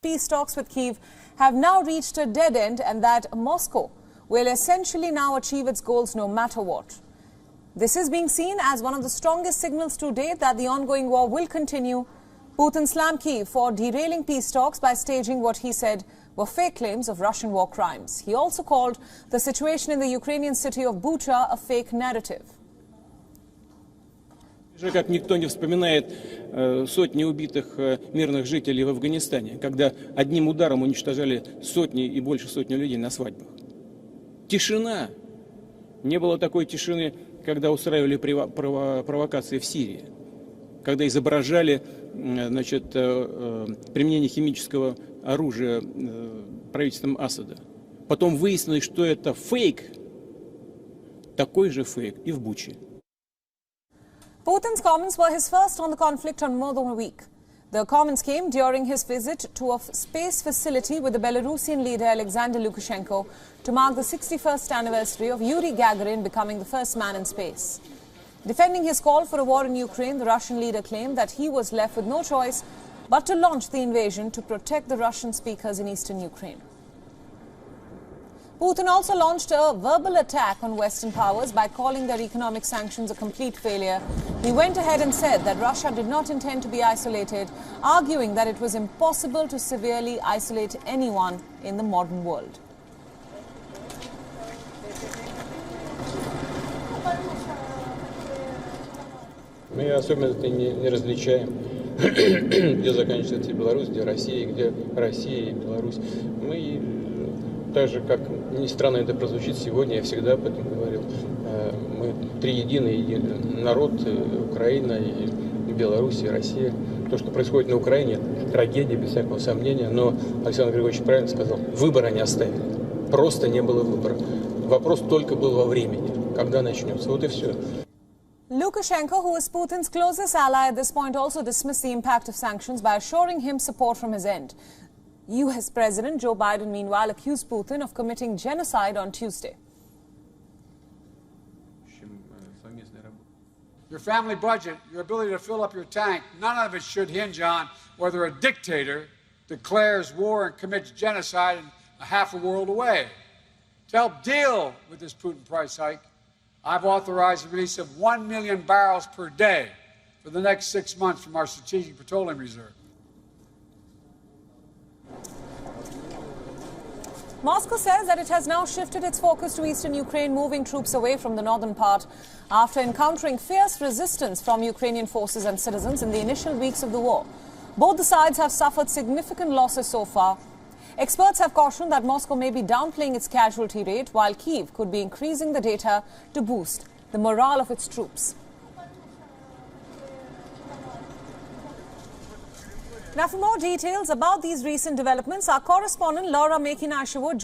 peace talks with Kyiv have now reached a dead end and that Moscow will essentially now achieve its goals no matter what. This is being seen as one of the strongest signals to date that the ongoing war will continue. Putin slammed Kyiv for derailing peace talks by staging what he said were fake claims of Russian war crimes. He also called the situation in the Ukrainian city of Bucha a fake narrative. Как никто не вспоминает сотни убитых мирных жителей в Афганистане, когда одним ударом уничтожали сотни и больше сотни людей на свадьбах. Тишина. Не было такой тишины, когда устраивали провокации в Сирии, когда изображали, значит, применение химического оружия правительством Асада. Потом выяснилось, что это фейк, такой же фейк и в Буче. Putin's comments were his first on the conflict on more than a week. The comments came during his visit to a space facility with the Belarusian leader Alexander Lukashenko to mark the 61st anniversary of Yuri Gagarin becoming the first man in space. Defending his call for a war in Ukraine, the Russian leader claimed that he was left with no choice but to launch the invasion to protect the Russian speakers in eastern Ukraine. Putin also launched a verbal attack on Western powers by calling their economic sanctions a complete failure. He went ahead and said that Russia did not intend to be isolated, arguing that it was impossible to severely isolate anyone in the modern world. Мы особенно это не различаем, где заканчивается Беларусь, где Россия, где Россия и Беларусь. Мы, так же, как ни странно это прозвучит сегодня, я всегда об этом говорил, мы три единый народ, Украина, и Беларусь, и Россия. То, что происходит на Украине, трагедия, без всякого сомнения, но Александр Григорьевич правильно сказал, выбора не оставили, просто не было выбора. Вопрос только был во времени, когда начнется, вот и все. Lukashenko, who is Putin's closest ally at this point, also dismissed the impact of sanctions by assuring him support from his end. US President Joe Biden, meanwhile, accused Putin of committing genocide on Tuesday. Your family budget, your ability to fill up your tank, none of it should hinge on whether a dictator declares war and commits genocide in a half a world away. To help deal with this Putin price hike, I've authorized the release of 1 million barrels per day for the next 6 months from our Strategic Petroleum Reserve. Moscow says that it has now shifted its focus to eastern Ukraine, moving troops away from the northern part after encountering fierce resistance from Ukrainian forces and citizens in the initial weeks of the war. Both the sides have suffered significant losses so far. Experts have cautioned that Moscow may be downplaying its casualty rate, while Kyiv could be increasing the data to boost the morale of its troops. Now, for more details about these recent developments, our correspondent Laura Mekinashawut